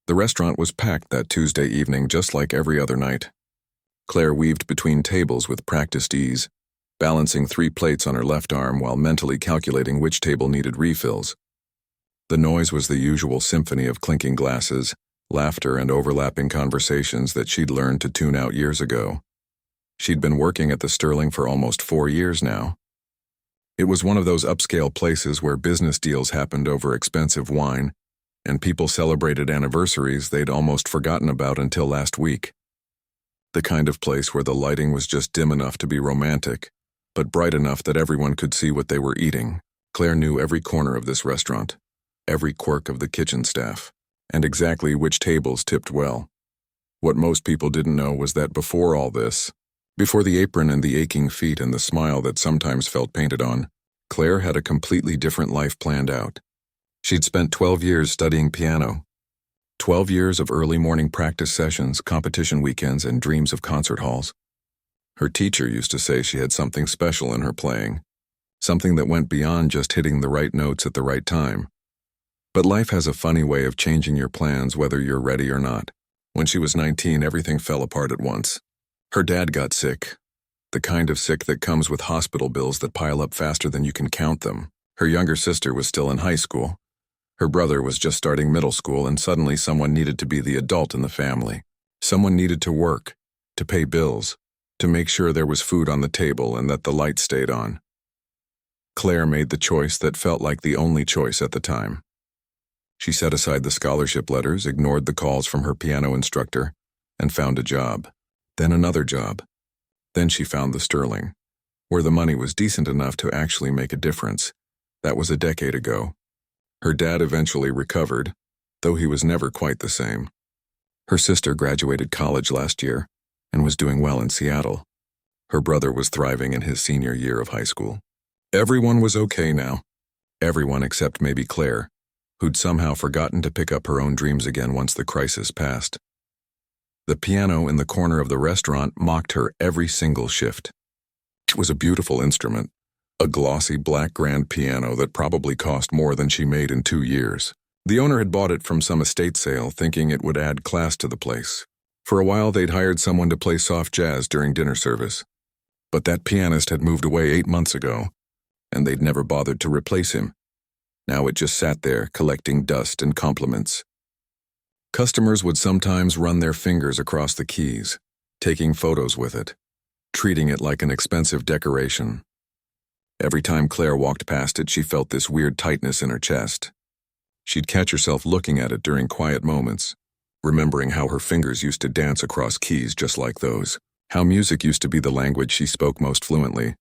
The restaurant was packed that Tuesday evening just like every other night. Claire weaved between tables with practiced ease, balancing 3 plates on her left arm while mentally calculating which table needed refills. The noise was the usual symphony of clinking glasses, laughter, and overlapping conversations that she'd learned to tune out years ago. She'd been working at the Sterling for almost 4 years now. It was one of those upscale places where business deals happened over expensive wine, and people celebrated anniversaries they'd almost forgotten about until last week. The kind of place where the lighting was just dim enough to be romantic, but bright enough that everyone could see what they were eating. Claire knew every corner of this restaurant, every quirk of the kitchen staff, and exactly which tables tipped well. What most people didn't know was that before all this, before the apron and the aching feet and the smile that sometimes felt painted on, Claire had a completely different life planned out. She'd spent 12 years studying piano. 12 years of early morning practice sessions, competition weekends, and dreams of concert halls. Her teacher used to say she had something special in her playing, something that went beyond just hitting the right notes at the right time. But life has a funny way of changing your plans whether you're ready or not. When she was 19, everything fell apart at once. Her dad got sick, the kind of sick that comes with hospital bills that pile up faster than you can count them. Her younger sister was still in high school. Her brother was just starting middle school, and suddenly someone needed to be the adult in the family. Someone needed to work, to pay bills, to make sure there was food on the table and that the lights stayed on. Claire made the choice that felt like the only choice at the time. She set aside the scholarship letters, ignored the calls from her piano instructor, and found a job. Then another job. Then she found the Sterling, where the money was decent enough to actually make a difference. That was a decade ago. Her dad eventually recovered, though he was never quite the same. Her sister graduated college last year and was doing well in Seattle. Her brother was thriving in his senior year of high school. Everyone was okay now. Everyone except maybe Claire, who'd somehow forgotten to pick up her own dreams again once the crisis passed. The piano in the corner of the restaurant mocked her every single shift. It was a beautiful instrument, a glossy black grand piano that probably cost more than she made in 2 years. The owner had bought it from some estate sale, thinking it would add class to the place. For a while, they'd hired someone to play soft jazz during dinner service. But that pianist had moved away 8 months ago, and they'd never bothered to replace him. Now it just sat there, collecting dust and compliments. Customers would sometimes run their fingers across the keys, taking photos with it, treating it like an expensive decoration. Every time Claire walked past it, she felt this weird tightness in her chest. She'd catch herself looking at it during quiet moments, remembering how her fingers used to dance across keys just like those, how music used to be the language she spoke most fluently.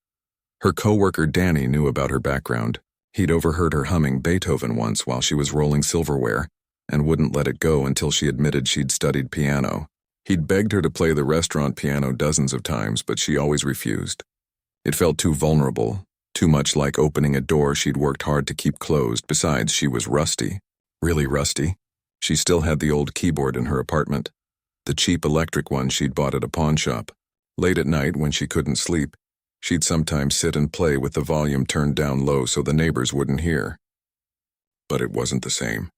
Her coworker Danny knew about her background. He'd overheard her humming Beethoven once while she was rolling silverware, and wouldn't let it go until she admitted she'd studied piano. He'd begged her to play the restaurant piano dozens of times, but she always refused. It felt too vulnerable, too much like opening a door she'd worked hard to keep closed. Besides, she was rusty. Really rusty. She still had the old keyboard in her apartment, the cheap electric one she'd bought at a pawn shop. Late at night, when she couldn't sleep, she'd sometimes sit and play with the volume turned down low so the neighbors wouldn't hear. But it wasn't the same.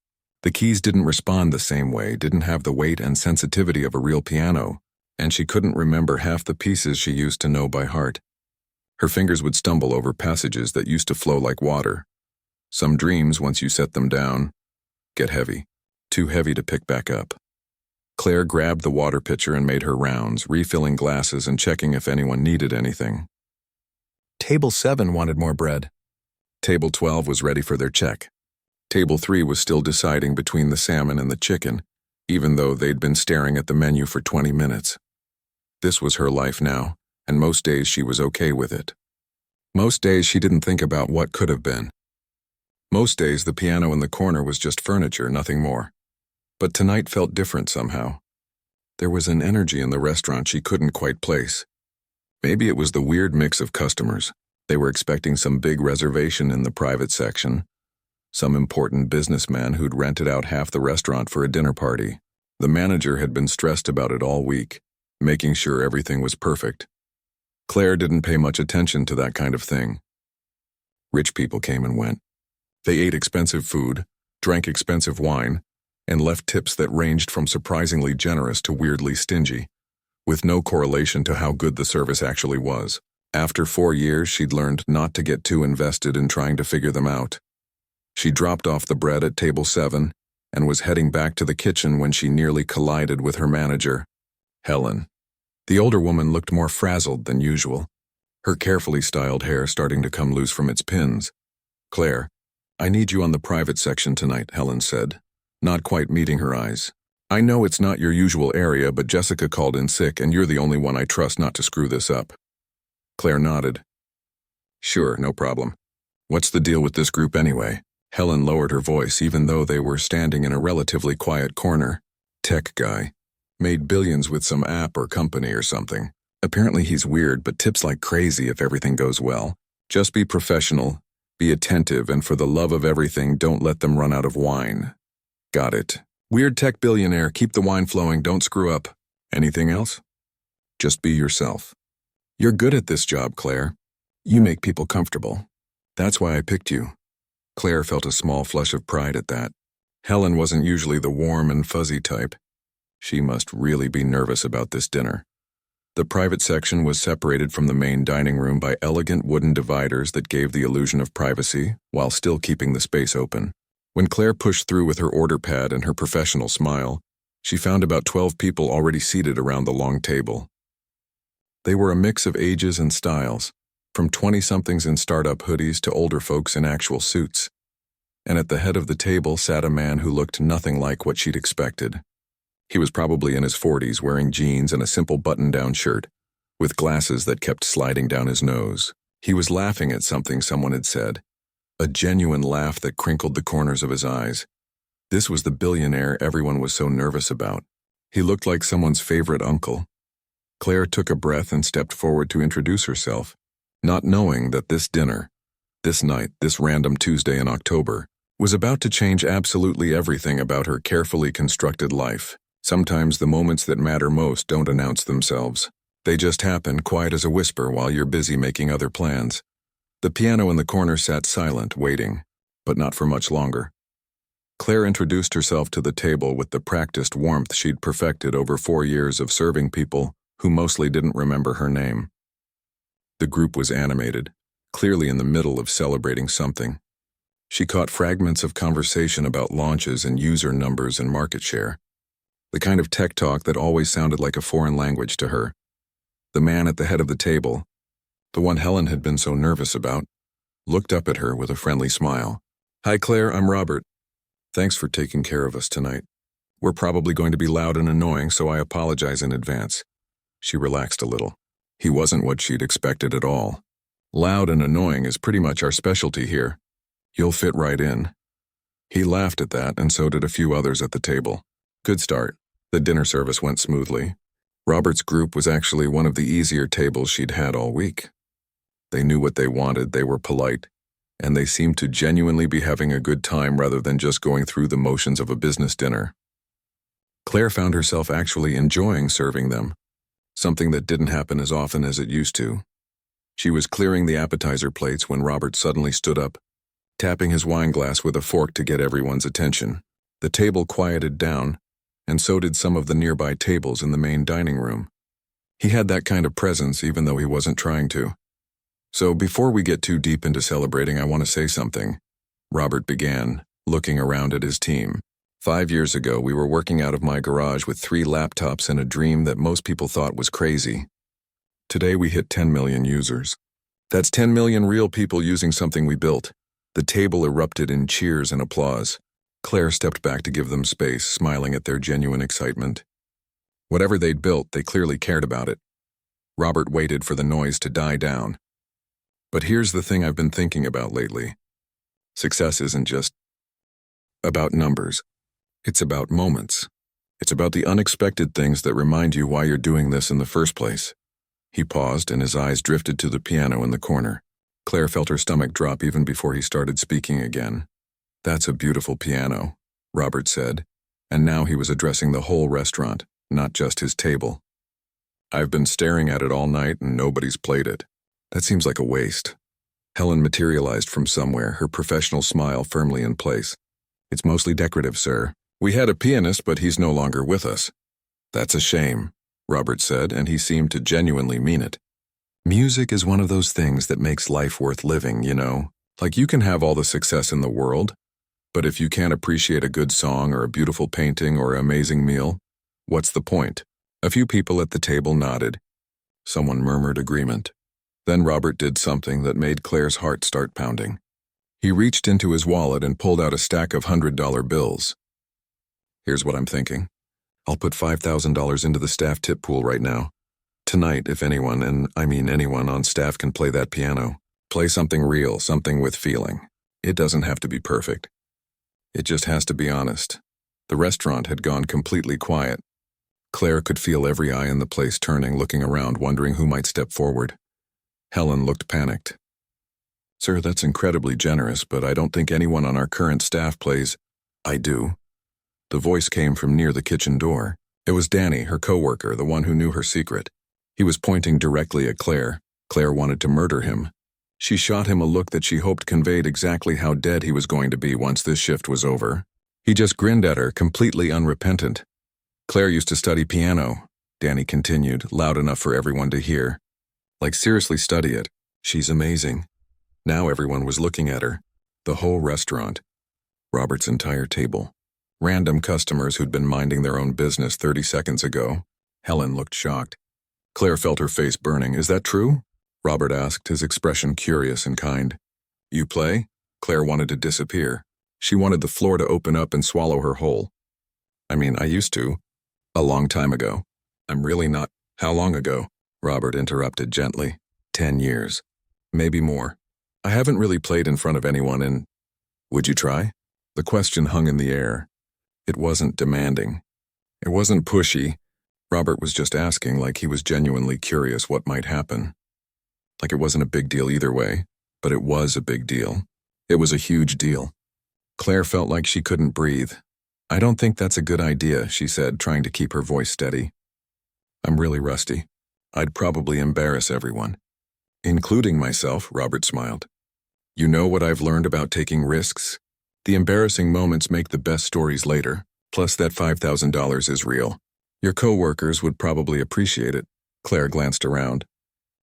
The keys didn't respond the same way, didn't have the weight and sensitivity of a real piano, and she couldn't remember half the pieces she used to know by heart. Her fingers would stumble over passages that used to flow like water. Some dreams, once you set them down, get heavy, too heavy to pick back up. Claire grabbed the water pitcher and made her rounds, refilling glasses and checking if anyone needed anything. Table 7 wanted more bread. Table 12 was ready for their check. Table 3 was still deciding between the salmon and the chicken, even though they'd been staring at the menu for 20 minutes. This was her life now, and most days she was okay with it. Most days she didn't think about what could have been. Most days the piano in the corner was just furniture, nothing more. But tonight felt different somehow. There was an energy in the restaurant she couldn't quite place. Maybe it was the weird mix of customers. They were expecting some big reservation in the private section, some important businessman who'd rented out half the restaurant for a dinner party. The manager had been stressed about it all week, making sure everything was perfect. Claire didn't pay much attention to that kind of thing. Rich people came and went. They ate expensive food, drank expensive wine, and left tips that ranged from surprisingly generous to weirdly stingy, with no correlation to how good the service actually was. After 4 years, she'd learned not to get too invested in trying to figure them out. She dropped off the bread at table 7 and was heading back to the kitchen when she nearly collided with her manager, Helen. The older woman looked more frazzled than usual, her carefully styled hair starting to come loose from its pins. "Claire, I need you on the private section tonight," Helen said, not quite meeting her eyes. "I know it's not your usual area, but Jessica called in sick and you're the only one I trust not to screw this up." Claire nodded. "Sure, no problem. What's the deal with this group anyway?" Helen lowered her voice even though they were standing in a relatively quiet corner. "Tech guy. Made billions with some app or company or something. Apparently he's weird but tips like crazy if everything goes well. Just be professional, be attentive, and for the love of everything, don't let them run out of wine." "Got it. Weird tech billionaire, keep the wine flowing, don't screw up. Anything else?" "Just be yourself. You're good at this job, Claire. You make people comfortable. That's why I picked you." Claire felt a small flush of pride at that. Helen wasn't usually the warm and fuzzy type. She must really be nervous about this dinner. The private section was separated from the main dining room by elegant wooden dividers that gave the illusion of privacy while still keeping the space open. When Claire pushed through with her order pad and her professional smile, she found about 12 people already seated around the long table. They were a mix of ages and styles, from 20-somethings in startup hoodies to older folks in actual suits. And at the head of the table sat a man who looked nothing like what she'd expected. He was probably in his 40s, wearing jeans and a simple button-down shirt, with glasses that kept sliding down his nose. He was laughing at something someone had said, a genuine laugh that crinkled the corners of his eyes. This was the billionaire everyone was so nervous about. He looked like someone's favorite uncle. Claire took a breath and stepped forward to introduce herself, not knowing that this dinner, this night, this random Tuesday in October, was about to change absolutely everything about her carefully constructed life. Sometimes the moments that matter most don't announce themselves. They just happen, quiet as a whisper, while you're busy making other plans. The piano in the corner sat silent, waiting, but not for much longer. Claire introduced herself to the table with the practiced warmth she'd perfected over 4 years of serving people who mostly didn't remember her name. The group was animated, clearly in the middle of celebrating something. She caught fragments of conversation about launches and user numbers and market share. The kind of tech talk that always sounded like a foreign language to her. The man at the head of the table, the one Helen had been so nervous about, looked up at her with a friendly smile. "Hi Claire, I'm Robert. Thanks for taking care of us tonight. We're probably going to be loud and annoying, so I apologize in advance." She relaxed a little. He wasn't what she'd expected at all. "Loud and annoying is pretty much our specialty here. You'll fit right in." He laughed at that, and so did a few others at the table. Good start. The dinner service went smoothly. Robert's group was actually one of the easier tables she'd had all week. They knew what they wanted, they were polite, and they seemed to genuinely be having a good time rather than just going through the motions of a business dinner. Claire found herself actually enjoying serving them, something that didn't happen as often as it used to. She was clearing the appetizer plates when Robert suddenly stood up, tapping his wine glass with a fork to get everyone's attention. The table quieted down, and so did some of the nearby tables in the main dining room. He had that kind of presence even though he wasn't trying to. "So before we get too deep into celebrating, I want to say something," Robert began, looking around at his team. 5 years ago, we were working out of my garage with 3 laptops and a dream that most people thought was crazy. Today we hit 10 million users. That's 10 million real people using something we built. The table erupted in cheers and applause. Claire stepped back to give them space, smiling at their genuine excitement. Whatever they'd built, they clearly cared about it. Robert waited for the noise to die down. "But here's the thing I've been thinking about lately. Success isn't just about numbers. It's about moments. It's about the unexpected things that remind you why you're doing this in the first place." He paused, and his eyes drifted to the piano in the corner. Claire felt her stomach drop even before he started speaking again. "That's a beautiful piano," Robert said, and now he was addressing the whole restaurant, not just his table. "I've been staring at it all night and nobody's played it. That seems like a waste." Helen materialized from somewhere, her professional smile firmly in place. "It's mostly decorative, sir. We had a pianist, but he's no longer with us. That's a shame, Robert said, and he seemed to genuinely mean it. Music is one of those things that makes life worth living, you know? Like you can have all the success in the world, but if you can't appreciate a good song or a beautiful painting or an amazing meal, what's the point? A few people at the table nodded. Someone murmured agreement. Then Robert did something that made Claire's heart start pounding. He reached into his wallet and pulled out a stack of $100 bills. Here's what I'm thinking. I'll put $5,000 into the staff tip pool right now. Tonight, if anyone, and I mean anyone on staff can play that piano, play something real, something with feeling. It doesn't have to be perfect. It just has to be honest. The restaurant had gone completely quiet. Claire could feel every eye in the place turning, looking around, wondering who might step forward. Helen looked panicked. Sir, that's incredibly generous, but I don't think anyone on our current staff plays. I do. The voice came from near the kitchen door. It was Danny, her coworker, the one who knew her secret. He was pointing directly at Claire. Claire wanted to murder him. She shot him a look that she hoped conveyed exactly how dead he was going to be once this shift was over. He just grinned at her, completely unrepentant. Claire used to study piano, Danny continued, loud enough for everyone to hear. Like, seriously study it. She's amazing. Now everyone was looking at her. The whole restaurant. Robert's entire table. Random customers who'd been minding their own business 30 seconds ago. Helen looked shocked. Claire felt her face burning. Is that true? Robert asked, his expression curious and kind. You play? Claire wanted to disappear. She wanted the floor to open up and swallow her whole. I mean, I used to. A long time ago. I'm really not. How long ago? Robert interrupted gently. 10 years. Maybe more. I haven't really played in front of anyone in... Would you try? The question hung in the air. It wasn't demanding. It wasn't pushy. Robert was just asking like he was genuinely curious what might happen. Like it wasn't a big deal either way, but it was a big deal. It was a huge deal. Claire felt like she couldn't breathe. I don't think that's a good idea, she said, trying to keep her voice steady. I'm really rusty. I'd probably embarrass everyone. Including myself, Robert smiled. You know what I've learned about taking risks? The embarrassing moments make the best stories later, plus that $5,000 is real. Your coworkers would probably appreciate it. Claire glanced around.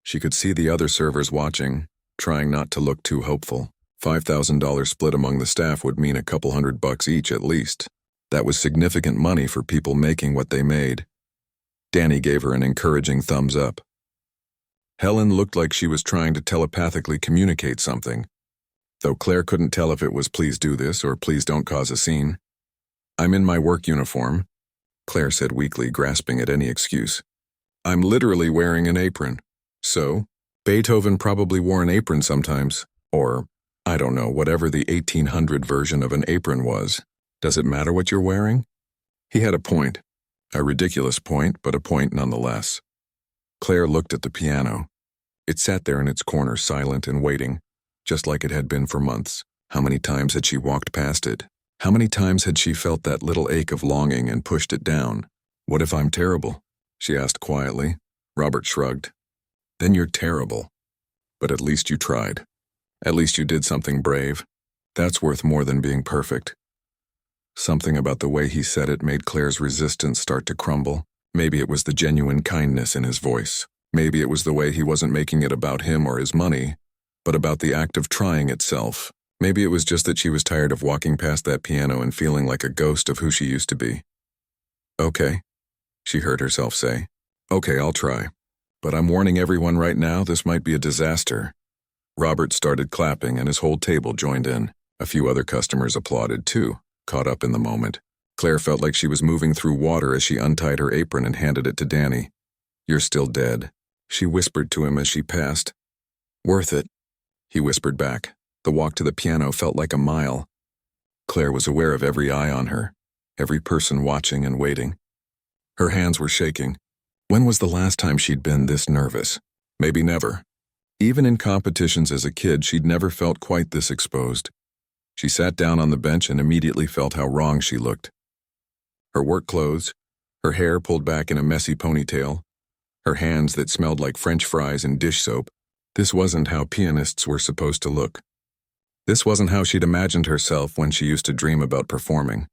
She could see the other servers watching, trying not to look too hopeful. $5,000 split among the staff would mean a couple $100 each at least. That was significant money for people making what they made. Danny gave her an encouraging thumbs up. Helen looked like she was trying to telepathically communicate something, though Claire couldn't tell if it was please do this or please don't cause a scene. I'm in my work uniform, Claire said weakly, grasping at any excuse. I'm literally wearing an apron. So, Beethoven probably wore an apron sometimes, or, I don't know, whatever the 1800 version of an apron was. Does it matter what you're wearing? He had a point. A ridiculous point, but a point nonetheless. Claire looked at the piano. It sat there in its corner, silent and waiting, just like it had been for months. How many times had she walked past it? How many times had she felt that little ache of longing and pushed it down? What if I'm terrible? She asked quietly. Robert shrugged. Then you're terrible. But at least you tried. At least you did something brave. That's worth more than being perfect. Something about the way he said it made Claire's resistance start to crumble. Maybe it was the genuine kindness in his voice. Maybe it was the way he wasn't making it about him or his money, but about the act of trying itself. Maybe it was just that she was tired of walking past that piano and feeling like a ghost of who she used to be. Okay, she heard herself say. Okay, I'll try. But I'm warning everyone right now, this might be a disaster. Robert started clapping and his whole table joined in. A few other customers applauded too, caught up in the moment. Claire felt like she was moving through water as she untied her apron and handed it to Danny. You're still dead, she whispered to him as she passed. Worth it, he whispered back. The walk to the piano felt like a mile. Claire was aware of every eye on her, every person watching and waiting. Her hands were shaking. When was the last time she'd been this nervous? Maybe never. Even in competitions as a kid, she'd never felt quite this exposed. She sat down on the bench and immediately felt how wrong she looked. Her work clothes, her hair pulled back in a messy ponytail, her hands that smelled like French fries and dish soap. This wasn't how pianists were supposed to look. This wasn't how she'd imagined herself when she used to dream about performing.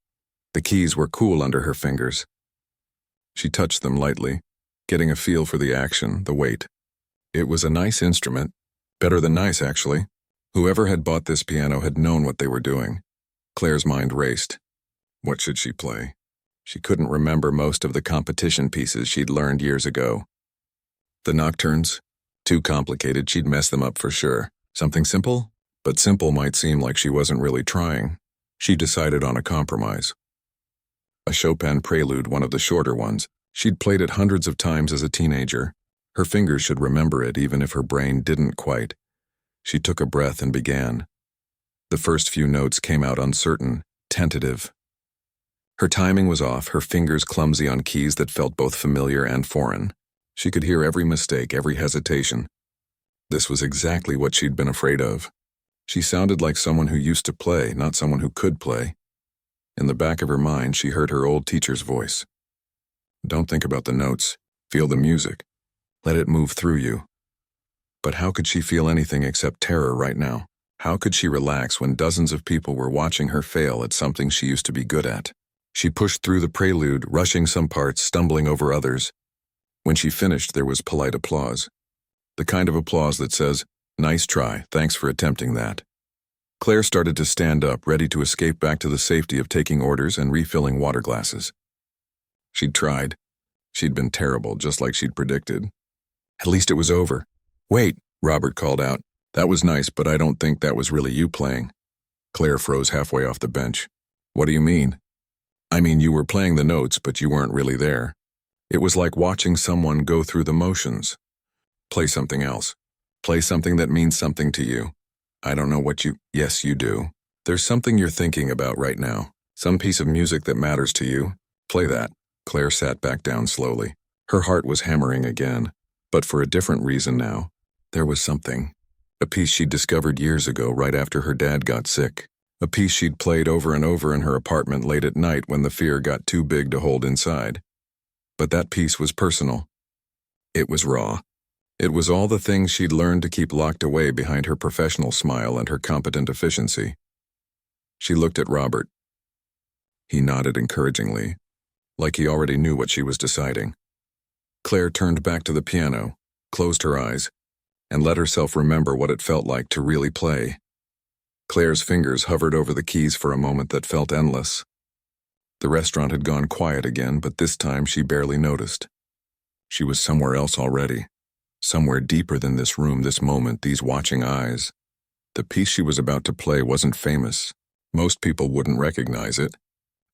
The keys were cool under her fingers. She touched them lightly, getting a feel for the action, the weight. It was a nice instrument. Better than nice, actually. Whoever had bought this piano had known what they were doing. Claire's mind raced. What should she play? She couldn't remember most of the competition pieces she'd learned years ago. The nocturnes? Too complicated, she'd mess them up for sure. Something simple? But simple might seem like she wasn't really trying. She decided on a compromise. A Chopin prelude, one of the shorter ones. She'd played it hundreds of times as a teenager. Her fingers should remember it even if her brain didn't quite. She took a breath and began. The first few notes came out uncertain, tentative. Her timing was off, her fingers clumsy on keys that felt both familiar and foreign. She could hear every mistake, every hesitation. This was exactly what she'd been afraid of. She sounded like someone who used to play, not someone who could play. In the back of her mind, she heard her old teacher's voice. Don't think about the notes. Feel the music. Let it move through you. But how could she feel anything except terror right now? How could she relax when dozens of people were watching her fail at something she used to be good at? She pushed through the prelude, rushing some parts, stumbling over others. When she finished, there was polite applause. The kind of applause that says, "Nice try, thanks for attempting that." Claire started to stand up, ready to escape back to the safety of taking orders and refilling water glasses. She'd tried. She'd been terrible, just like she'd predicted. At least it was over. "Wait," Robert called out. "That was nice, but I don't think that was really you playing." Claire froze halfway off the bench. "What do you mean?" "I mean, you were playing the notes, but you weren't really there. It was like watching someone go through the motions. Play something else. Play something that means something to you. I don't know what you— Yes, you do. There's something you're thinking about right now. Some piece of music that matters to you. Play that." Claire sat back down slowly. Her heart was hammering again, but for a different reason now. There was something. A piece she'd discovered years ago, right after her dad got sick. A piece she'd played over and over in her apartment late at night when the fear got too big to hold inside. But that piece was personal. It was raw. It was all the things she'd learned to keep locked away behind her professional smile and her competent efficiency. She looked at Robert. He nodded encouragingly, like he already knew what she was deciding. Claire turned back to the piano, closed her eyes, and let herself remember what it felt like to really play. Claire's fingers hovered over the keys for a moment that felt endless. The restaurant had gone quiet again, but this time she barely noticed. She was somewhere else already. Somewhere deeper than this room, this moment, these watching eyes. The piece she was about to play wasn't famous. Most people wouldn't recognize it.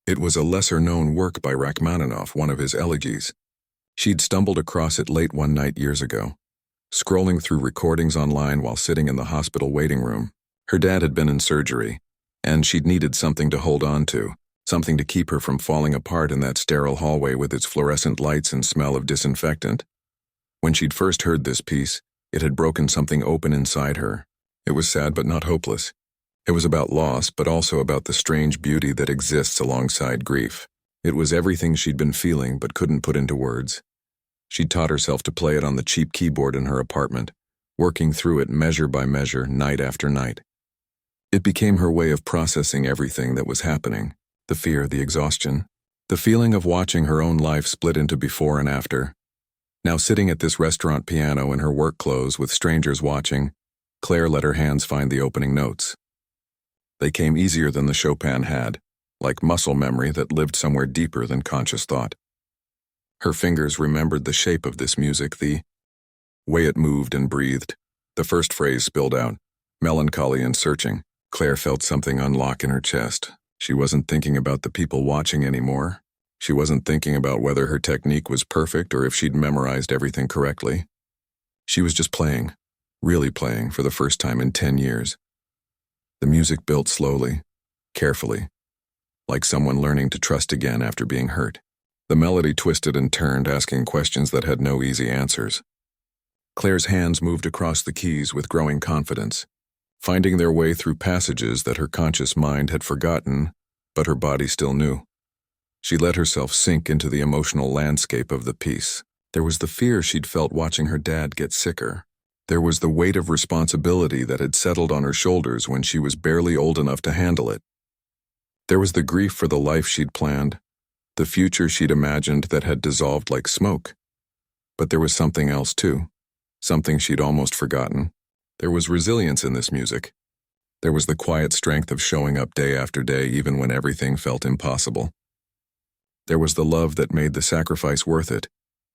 It was a lesser-known work by Rachmaninoff, one of his elegies. She'd stumbled across it late one night years ago, scrolling through recordings online while sitting in the hospital waiting room. Her dad had been in surgery, and she'd needed something to hold on to, something to keep her from falling apart in that sterile hallway with its fluorescent lights and smell of disinfectant. When she'd first heard this piece, it had broken something open inside her. It was sad but not hopeless. It was about loss, but also about the strange beauty that exists alongside grief. It was everything she'd been feeling but couldn't put into words. She'd taught herself to play it on the cheap keyboard in her apartment, working through it measure by measure, night after night. It became her way of processing everything that was happening, the fear, the exhaustion, the feeling of watching her own life split into before and after. Now sitting at this restaurant piano in her work clothes with strangers watching, Claire let her hands find the opening notes. They came easier than the Chopin had, like muscle memory that lived somewhere deeper than conscious thought. Her fingers remembered the shape of this music, the way it moved and breathed. The first phrase spilled out, melancholy and searching. Claire felt something unlock in her chest. She wasn't thinking about the people watching anymore. She wasn't thinking about whether her technique was perfect or if she'd memorized everything correctly. She was just playing, really playing for the first time in 10 years. The music built slowly, carefully, like someone learning to trust again after being hurt. The melody twisted and turned, asking questions that had no easy answers. Claire's hands moved across the keys with growing confidence, finding their way through passages that her conscious mind had forgotten, but her body still knew. She let herself sink into the emotional landscape of the piece. There was the fear she'd felt watching her dad get sicker. There was the weight of responsibility that had settled on her shoulders when she was barely old enough to handle it. There was the grief for the life she'd planned, the future she'd imagined that had dissolved like smoke. But there was something else too, something she'd almost forgotten. There was resilience in this music. There was the quiet strength of showing up day after day even when everything felt impossible. There was the love that made the sacrifice worth it,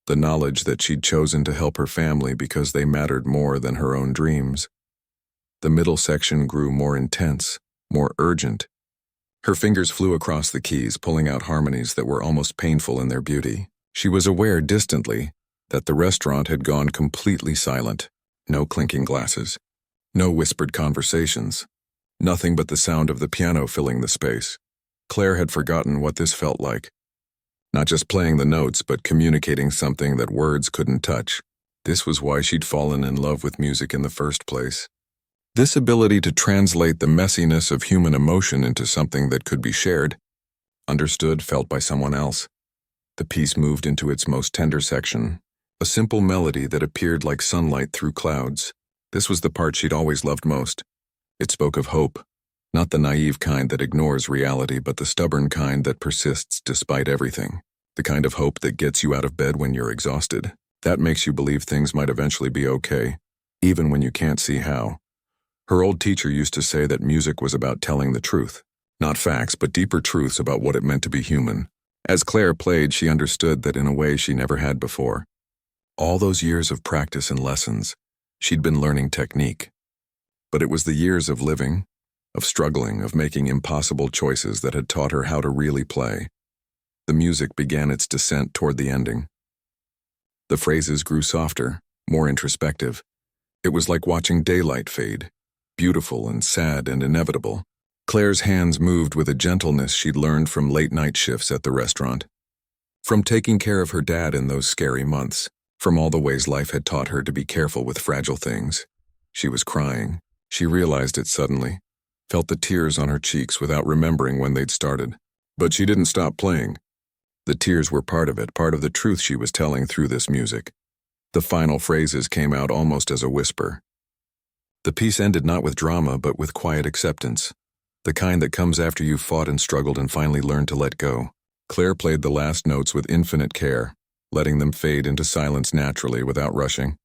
the knowledge that she'd chosen to help her family because they mattered more than her own dreams. The middle section grew more intense, more urgent. Her fingers flew across the keys, pulling out harmonies that were almost painful in their beauty. She was aware distantly that the restaurant had gone completely silent. No clinking glasses, no whispered conversations, nothing but the sound of the piano filling the space. Claire had forgotten what this felt like. Not just playing the notes, but communicating something that words couldn't touch. This was why she'd fallen in love with music in the first place. This ability to translate the messiness of human emotion into something that could be shared, understood, felt by someone else. The piece moved into its most tender section, a simple melody that appeared like sunlight through clouds. This was the part she'd always loved most. It spoke of hope, not the naive kind that ignores reality, but the stubborn kind that persists despite everything. The kind of hope that gets you out of bed when you're exhausted. That makes you believe things might eventually be okay, even when you can't see how. Her old teacher used to say that music was about telling the truth. Not facts, but deeper truths about what it meant to be human. As Claire played, she understood that in a way she never had before. All those years of practice and lessons, she'd been learning technique. But it was the years of living, of struggling, of making impossible choices that had taught her how to really play. The music began its descent toward the ending. The phrases grew softer, more introspective. It was like watching daylight fade, beautiful and sad and inevitable. Claire's hands moved with a gentleness she'd learned from late-night shifts at the restaurant. From taking care of her dad in those scary months, from all the ways life had taught her to be careful with fragile things. She was crying. She realized it suddenly, felt the tears on her cheeks without remembering when they'd started. But she didn't stop playing. The tears were part of it, part of the truth she was telling through this music. The final phrases came out almost as a whisper. The piece ended not with drama, but with quiet acceptance, the kind that comes after you've fought and struggled and finally learned to let go. Claire played the last notes with infinite care, letting them fade into silence naturally without rushing.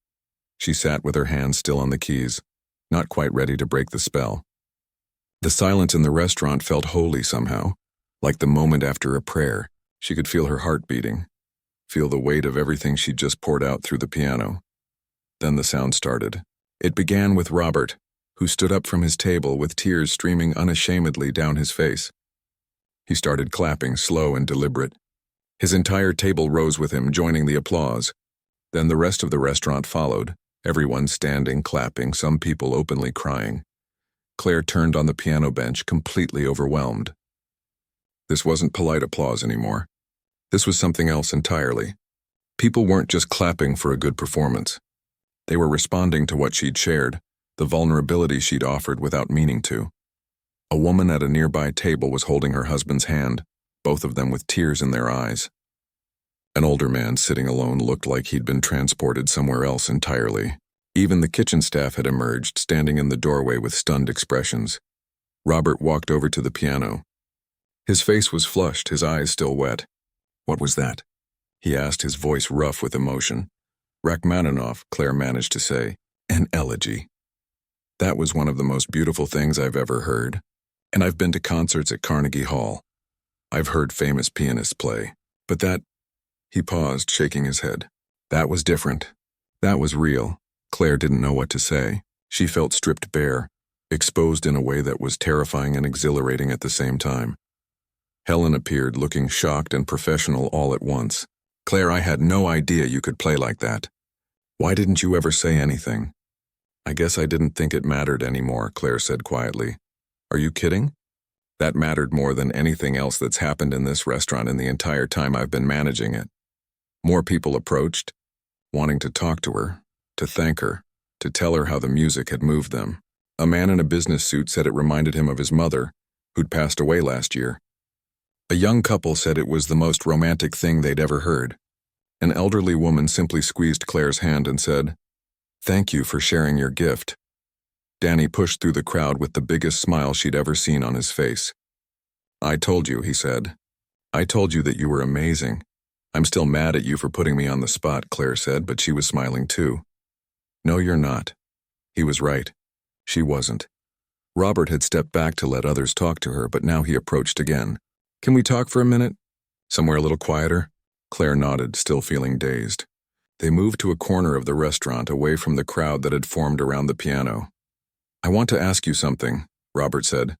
She sat with her hands still on the keys, not quite ready to break the spell. The silence in the restaurant felt holy somehow, like the moment after a prayer. She could feel her heart beating, feel the weight of everything she'd just poured out through the piano. Then the sound started. It began with Robert, who stood up from his table with tears streaming unashamedly down his face. He started clapping, slow and deliberate. His entire table rose with him, joining the applause. Then the rest of the restaurant followed, everyone standing, clapping, some people openly crying. Claire turned on the piano bench, completely overwhelmed. This wasn't polite applause anymore. This was something else entirely. People weren't just clapping for a good performance. They were responding to what she'd shared, the vulnerability she'd offered without meaning to. A woman at a nearby table was holding her husband's hand, both of them with tears in their eyes. An older man sitting alone looked like he'd been transported somewhere else entirely. Even the kitchen staff had emerged, standing in the doorway with stunned expressions. Robert walked over to the piano. His face was flushed, his eyes still wet. "What was that?" he asked, his voice rough with emotion. "Rachmaninoff," Claire managed to say. "An elegy." "That was one of the most beautiful things I've ever heard. And I've been to concerts at Carnegie Hall. I've heard famous pianists play. But that—" He paused, shaking his head. "That was different. That was real." Claire didn't know what to say. She felt stripped bare, exposed in a way that was terrifying and exhilarating at the same time. Helen appeared, looking shocked and professional all at once. "Claire, I had no idea you could play like that. Why didn't you ever say anything?" "I guess I didn't think it mattered anymore," Claire said quietly. "Are you kidding? That mattered more than anything else that's happened in this restaurant in the entire time I've been managing it." More people approached, wanting to talk to her, to thank her, to tell her how the music had moved them. A man in a business suit said it reminded him of his mother, who'd passed away last year. A young couple said it was the most romantic thing they'd ever heard. An elderly woman simply squeezed Claire's hand and said, "Thank you for sharing your gift." Danny pushed through the crowd with the biggest smile she'd ever seen on his face. I told you, he said. I told you that you were amazing. I'm still mad at you for putting me on the spot, Claire said, but she was smiling too. No, you're not. He was right. She wasn't. Robert had stepped back to let others talk to her, but now he approached again. Can we talk for a minute? Somewhere a little quieter? Claire nodded, still feeling dazed. They moved to a corner of the restaurant, away from the crowd that had formed around the piano. I want to ask you something, Robert said,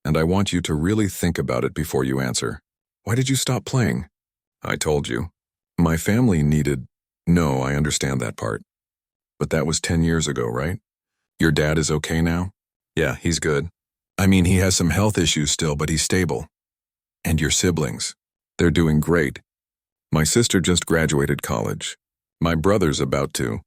and I want you to really think about it before you answer. Why did you stop playing? I told you. My family needed... No, I understand that part. But that was 10 years ago, right? Your dad is okay now? Yeah, he's good. I mean, he has some health issues still, but he's stable. And your siblings? They're doing great. My sister just graduated college. My brother's about to.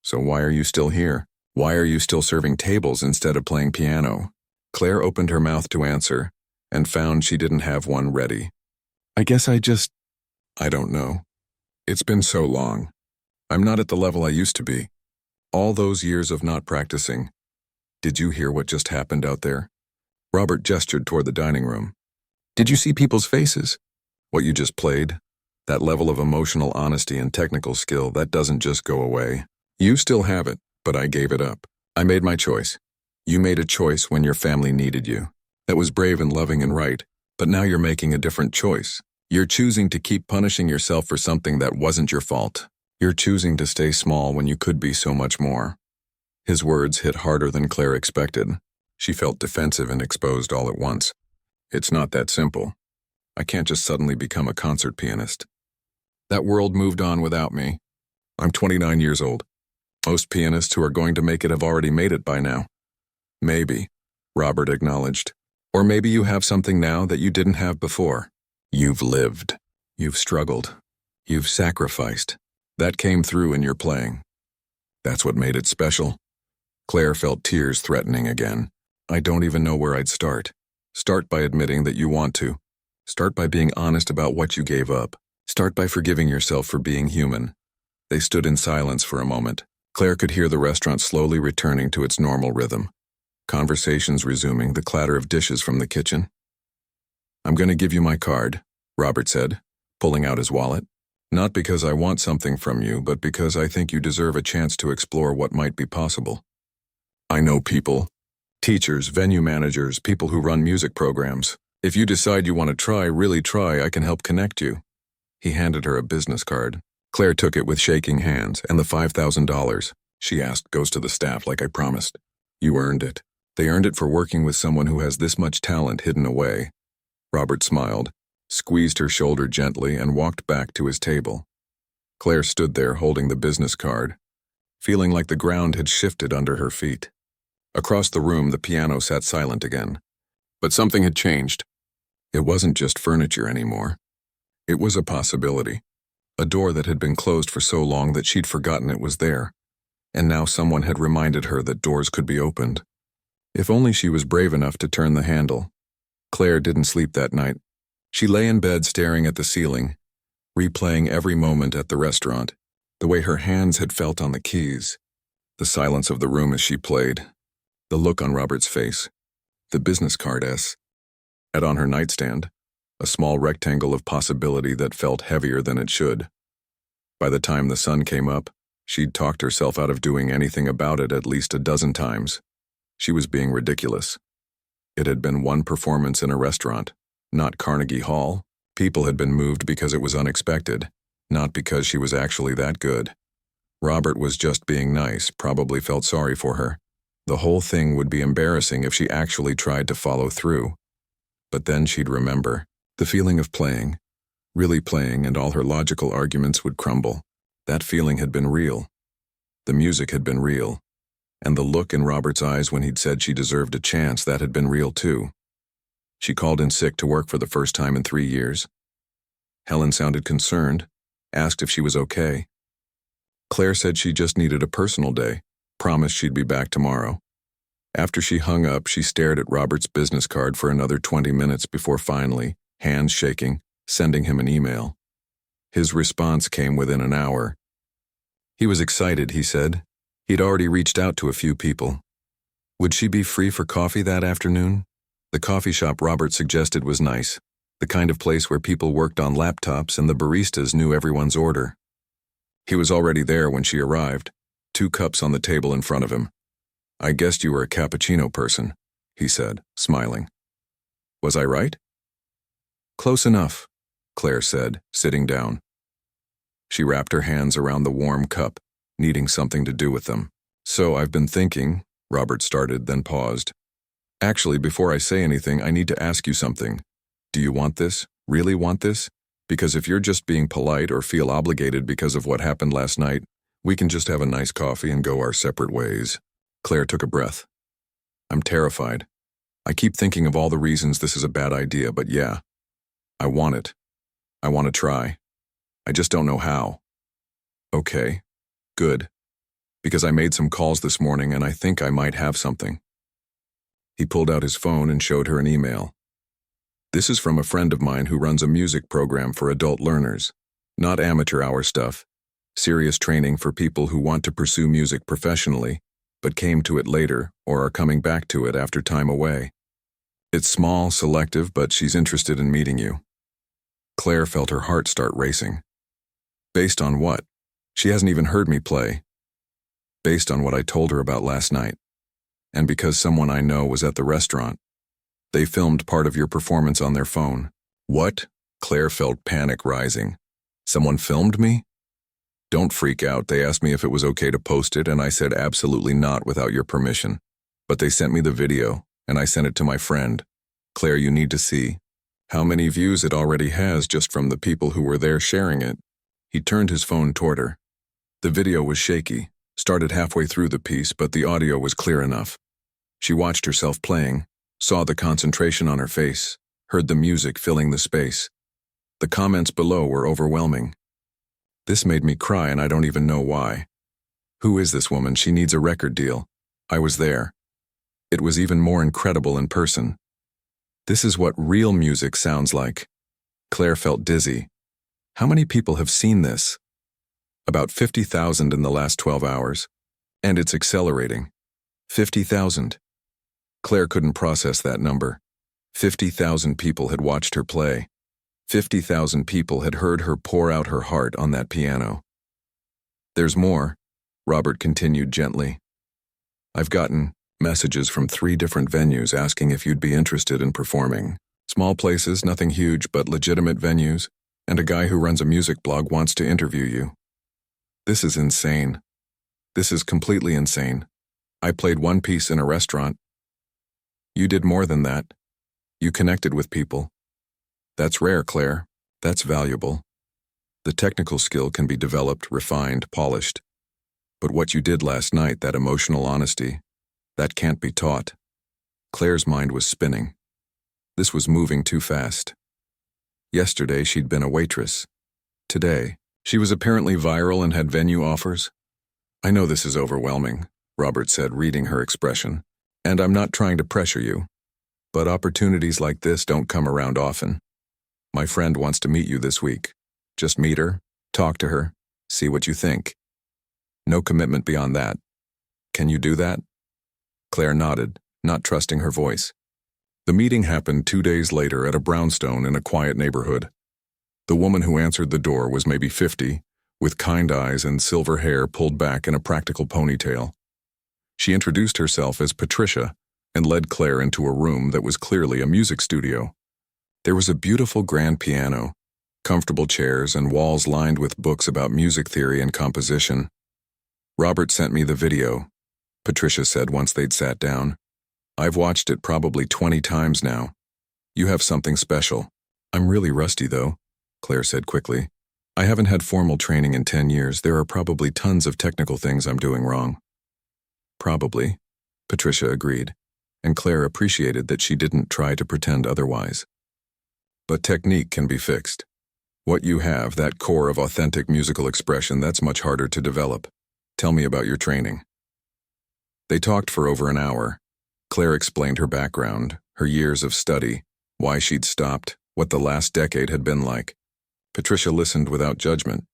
So why are you still here? Why are you still serving tables instead of playing piano? Claire opened her mouth to answer and found she didn't have one ready. I guess I don't know. It's been so long. I'm not at the level I used to be. All those years of not practicing. Did you hear what just happened out there? Robert gestured toward the dining room. Did you see people's faces? What you just played? That level of emotional honesty and technical skill, that doesn't just go away. You still have it, but I gave it up. I made my choice. You made a choice when your family needed you. That was brave and loving and right, but now you're making a different choice. You're choosing to keep punishing yourself for something that wasn't your fault. You're choosing to stay small when you could be so much more. His words hit harder than Claire expected. She felt defensive and exposed all at once. It's not that simple. I can't just suddenly become a concert pianist. That world moved on without me. I'm 29 years old. Most pianists who are going to make it have already made it by now. Maybe, Robert acknowledged. Or maybe you have something now that you didn't have before. You've lived. You've struggled. You've sacrificed. That came through in your playing. That's what made it special. Claire felt tears threatening again. I don't even know where I'd start. Start by admitting that you want to. Start by being honest about what you gave up. Start by forgiving yourself for being human. They stood in silence for a moment. Claire could hear the restaurant slowly returning to its normal rhythm. Conversations resuming, the clatter of dishes from the kitchen. I'm going to give you my card, Robert said, pulling out his wallet. Not because I want something from you, but because I think you deserve a chance to explore what might be possible. I know people. Teachers, venue managers, people who run music programs. If you decide you want to try, really try, I can help connect you. He handed her a business card. Claire took it with shaking hands, and the $5,000, she asked, goes to the staff like I promised. You earned it. They earned it for working with someone who has this much talent hidden away. Robert smiled, squeezed her shoulder gently, and walked back to his table. Claire stood there holding the business card, feeling like the ground had shifted under her feet. Across the room, the piano sat silent again. But something had changed. It wasn't just furniture anymore. It was a possibility. A door that had been closed for so long that she'd forgotten it was there. And now someone had reminded her that doors could be opened. If only she was brave enough to turn the handle. Claire didn't sleep that night. She lay in bed staring at the ceiling, replaying every moment at the restaurant, the way her hands had felt on the keys, the silence of the room as she played, the look on Robert's face, the business card at on her nightstand, a small rectangle of possibility that felt heavier than it should. By the time the sun came up, she'd talked herself out of doing anything about it at least a dozen times. She was being ridiculous. It had been one performance in a restaurant, not Carnegie Hall. People had been moved because it was unexpected, not because she was actually that good. Robert was just being nice, probably felt sorry for her. The whole thing would be embarrassing if she actually tried to follow through. But then she'd remember. The feeling of playing, really playing, and all her logical arguments would crumble. That feeling had been real. The music had been real. And the look in Robert's eyes when he'd said she deserved a chance, that had been real too. She called in sick to work for the first time in 3 years. Helen sounded concerned, asked if she was okay. Claire said she just needed a personal day, promised she'd be back tomorrow. After she hung up, she stared at Robert's business card for another 20 minutes before finally, hands shaking, sending him an email. His response came within an hour. He was excited, he said. He'd already reached out to a few people. Would she be free for coffee that afternoon? The coffee shop Robert suggested was nice, the kind of place where people worked on laptops and the baristas knew everyone's order. He was already there when she arrived, 2 cups on the table in front of him. "I guessed you were a cappuccino person," he said, smiling. "Was I right?" "Close enough," Claire said, sitting down. She wrapped her hands around the warm cup, needing something to do with them. "So I've been thinking," Robert started, then paused. "Actually, before I say anything, I need to ask you something. Do you want this? Really want this? Because if you're just being polite or feel obligated because of what happened last night, we can just have a nice coffee and go our separate ways." Claire took a breath. "I'm terrified. I keep thinking of all the reasons this is a bad idea, but yeah, I want it. I want to try. I just don't know how." "Okay, good. Because I made some calls this morning and I think I might have something." He pulled out his phone and showed her an email. "This is from a friend of mine who runs a music program for adult learners. Not amateur hour stuff. Serious training for people who want to pursue music professionally, but came to it later or are coming back to it after time away. It's small, selective, but she's interested in meeting you." Claire felt her heart start racing. "Based on what? She hasn't even heard me play." "Based on what I told her about last night. And because someone I know was at the restaurant. They filmed part of your performance on their phone." "What?" Claire felt panic rising. "Someone filmed me?" "Don't freak out. They asked me if it was okay to post it, and I said absolutely not without your permission. But they sent me the video, and I sent it to my friend. Claire, you need to see how many views it already has just from the people who were there sharing it." He turned his phone toward her. The video was shaky, started halfway through the piece, but the audio was clear enough. She watched herself playing, saw the concentration on her face, heard the music filling the space. The comments below were overwhelming. "This made me cry and I don't even know why. Who is this woman? She needs a record deal. I was there. It was even more incredible in person. This is what real music sounds like." Claire felt dizzy. How many people have seen this? About 50,000 in the last 12 hours. And it's accelerating. 50,000. Claire couldn't process that number. 50,000 people had watched her play. 50,000 people had heard her pour out her heart on that piano. "There's more," Robert continued gently. "I've gotten messages from 3 different venues asking if you'd be interested in performing. Small places, nothing huge, but legitimate venues, and a guy who runs a music blog wants to interview you. This is insane. This is completely insane. I played one piece in a restaurant. You did more than that. You connected with people. That's rare, Claire. That's valuable. The technical skill can be developed, refined, polished. But what you did last night, that emotional honesty, that can't be taught." Claire's mind was spinning. This was moving too fast. Yesterday, she'd been a waitress. Today, she was apparently viral and had venue offers. "I know this is overwhelming," Robert said, reading her expression, "and I'm not trying to pressure you. But opportunities like this don't come around often. My friend wants to meet you this week. Just meet her, talk to her, see what you think. No commitment beyond that. Can you do that?" Claire nodded, not trusting her voice. The meeting happened 2 days later at a brownstone in a quiet neighborhood. The woman who answered the door was maybe 50, with kind eyes and silver hair pulled back in a practical ponytail. She introduced herself as Patricia and led Claire into a room that was clearly a music studio. There was a beautiful grand piano, comfortable chairs, and walls lined with books about music theory and composition. "Robert sent me the video," Patricia said once they'd sat down. "I've watched it probably 20 times now. You have something special." "I'm really rusty, though," Claire said quickly. "I haven't had formal training in 10 years. There are probably tons of technical things I'm doing wrong." "Probably," Patricia agreed, and Claire appreciated that she didn't try to pretend otherwise. "But technique can be fixed. What you have, that core of authentic musical expression, that's much harder to develop. Tell me about your training." They talked for over an hour. Claire explained her background, her years of study, why she'd stopped, what the last decade had been like. Patricia listened without judgment,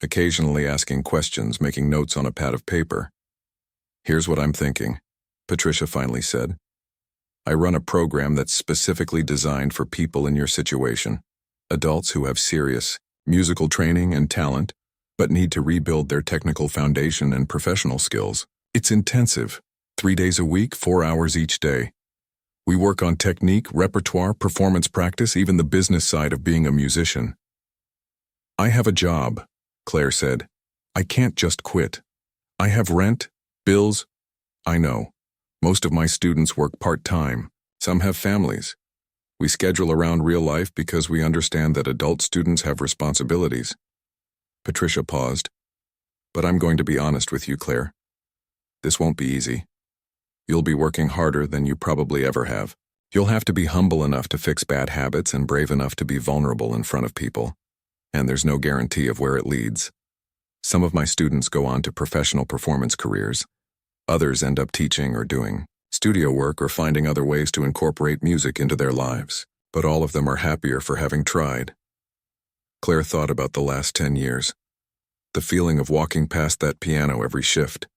occasionally asking questions, making notes on a pad of paper. "Here's what I'm thinking," Patricia finally said. I run a program that's specifically designed for people in your situation. Adults who have serious musical training and talent, but need to rebuild their technical foundation and professional skills. It's intensive. 3 days a week, 4 hours each day. We work on technique, repertoire, performance practice, even the business side of being a musician. I have a job, Claire said. I can't just quit. I have rent, bills. I know. Most of my students work part-time. Some have families. We schedule around real life because we understand that adult students have responsibilities. Patricia paused. But I'm going to be honest with you, Claire. This won't be easy. You'll be working harder than you probably ever have. You'll have to be humble enough to fix bad habits and brave enough to be vulnerable in front of people. And there's no guarantee of where it leads. Some of my students go on to professional performance careers. Others end up teaching or doing studio work or finding other ways to incorporate music into their lives. But all of them are happier for having tried. Claire thought about the last 10 years. The feeling of walking past that piano every shift.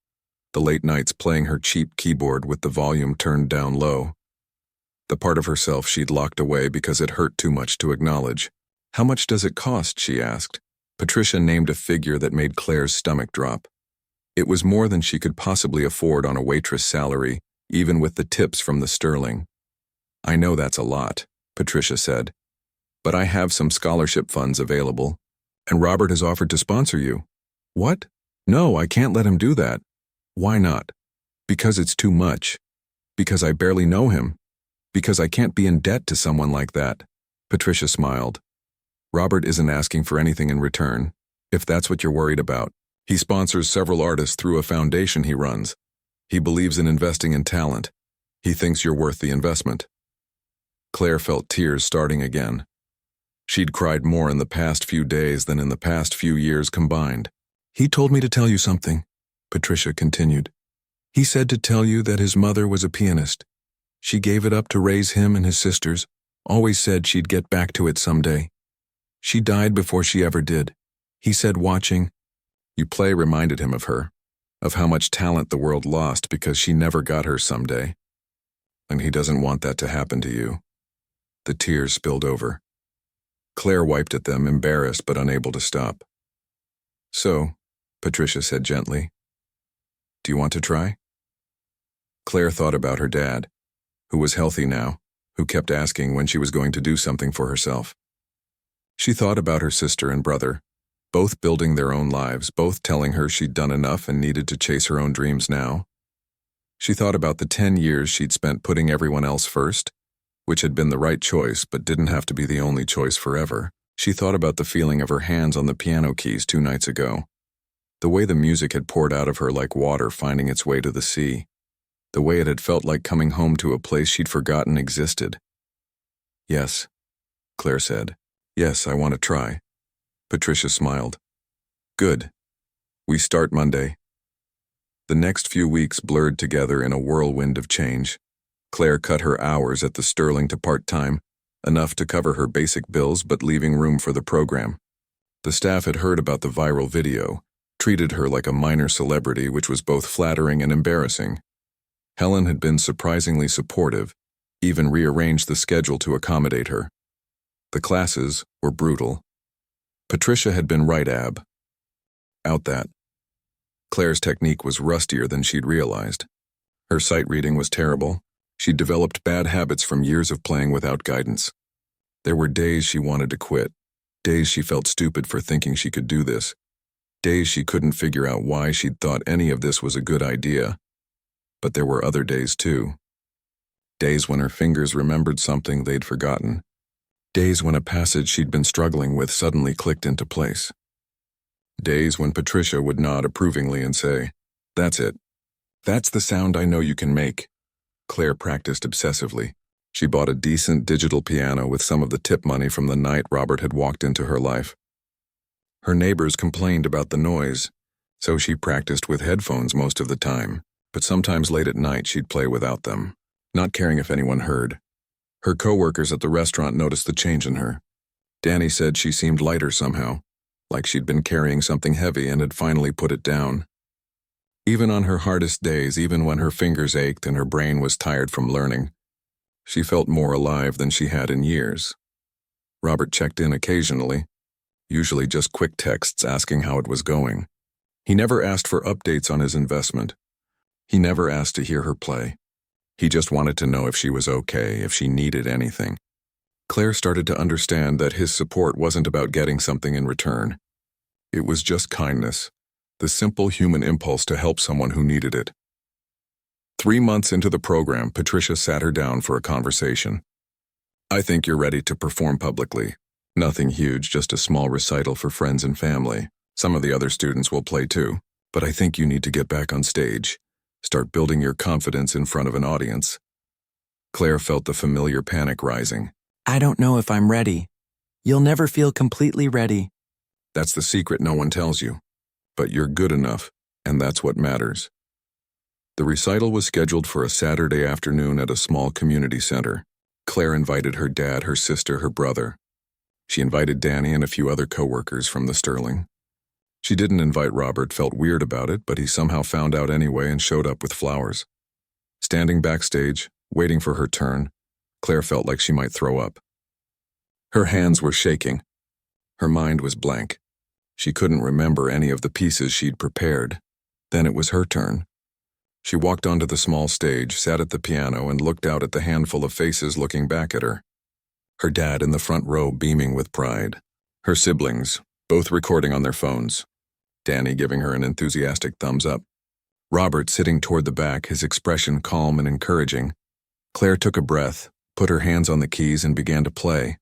The late nights playing her cheap keyboard with the volume turned down low. The part of herself she'd locked away because it hurt too much to acknowledge. How much does it cost, she asked. Patricia named a figure that made Claire's stomach drop. It was more than she could possibly afford on a waitress salary, even with the tips from the sterling. I know that's a lot, Patricia said. But I have some scholarship funds available. And Robert has offered to sponsor you. What? No, I can't let him do that. Why not? Because it's too much. Because I barely know him. Because I can't be in debt to someone like that. Patricia smiled. Robert isn't asking for anything in return, if that's what you're worried about. He sponsors several artists through a foundation he runs. He believes in investing in talent. He thinks you're worth the investment. Claire felt tears starting again. She'd cried more in the past few days than in the past few years combined. He told me to tell you something, Patricia continued. He said to tell you that his mother was a pianist. She gave it up to raise him and his sisters, always said she'd get back to it someday. She died before she ever did. He said watching you play reminded him of her, of how much talent the world lost because she never got her someday. And he doesn't want that to happen to you. The tears spilled over. Claire wiped at them, embarrassed but unable to stop. So, Patricia said gently, do you want to try? Claire thought about her dad, who was healthy now, who kept asking when she was going to do something for herself. She thought about her sister and brother, both building their own lives, both telling her she'd done enough and needed to chase her own dreams now. She thought about the 10 years she'd spent putting everyone else first, which had been the right choice but didn't have to be the only choice forever. She thought about the feeling of her hands on the piano keys 2 nights ago, the way the music had poured out of her like water finding its way to the sea, the way it had felt like coming home to a place she'd forgotten existed. Yes, Claire said. Yes, I want to try. Patricia smiled. Good. We start Monday. The next few weeks blurred together in a whirlwind of change. Claire cut her hours at the Sterling to part-time, enough to cover her basic bills but leaving room for the program. The staff had heard about the viral video, treated her like a minor celebrity, which was both flattering and embarrassing. Helen had been surprisingly supportive, even rearranged the schedule to accommodate her. The classes were brutal. Patricia had been right out that. Claire's technique was rustier than she'd realized. Her sight reading was terrible. She'd developed bad habits from years of playing without guidance. There were days she wanted to quit, days she felt stupid for thinking she could do this, days she couldn't figure out why she'd thought any of this was a good idea. But there were other days too. Days when her fingers remembered something they'd forgotten. Days when a passage she'd been struggling with suddenly clicked into place. Days when Patricia would nod approvingly and say, "That's it. That's the sound I know you can make." Claire practiced obsessively. She bought a decent digital piano with some of the tip money from the night Robert had walked into her life. Her neighbors complained about the noise, so she practiced with headphones most of the time, but sometimes late at night she'd play without them, not caring if anyone heard. Her co-workers at the restaurant noticed the change in her. Danny said she seemed lighter somehow, like she'd been carrying something heavy and had finally put it down. Even on her hardest days, even when her fingers ached and her brain was tired from learning, She felt more alive than she had in years. Robert checked in occasionally, usually just quick texts asking how it was going. He never asked for updates on his investment. He never asked to hear her play. He just wanted to know if she was okay, if she needed anything. Claire started to understand that his support wasn't about getting something in return. It was just kindness, the simple human impulse to help someone who needed it. 3 months into the program, Patricia sat her down for a conversation. "I think you're ready to perform publicly. Nothing huge, just a small recital for friends and family. Some of the other students will play too. But I think you need to get back on stage. Start building your confidence in front of an audience." Claire felt the familiar panic rising. "I don't know if I'm ready. You'll never feel completely ready." That's the secret no one tells you. But you're good enough, and that's what matters. The recital was scheduled for a Saturday afternoon at a small community center. Claire invited her dad, her sister, her brother. She invited Danny and a few other coworkers from the Sterling. She didn't invite Robert, felt weird about it, but he somehow found out anyway and showed up with flowers. Standing backstage, waiting for her turn, Claire felt like she might throw up. Her hands were shaking. Her mind was blank. She couldn't remember any of the pieces she'd prepared. Then it was her turn. She walked onto the small stage, sat at the piano, and looked out at the handful of faces looking back at her. Her dad in the front row beaming with pride. Her siblings, both recording on their phones. Danny giving her an enthusiastic thumbs up. Robert sitting toward the back, his expression calm and encouraging. Claire took a breath, put her hands on the keys, and began to play.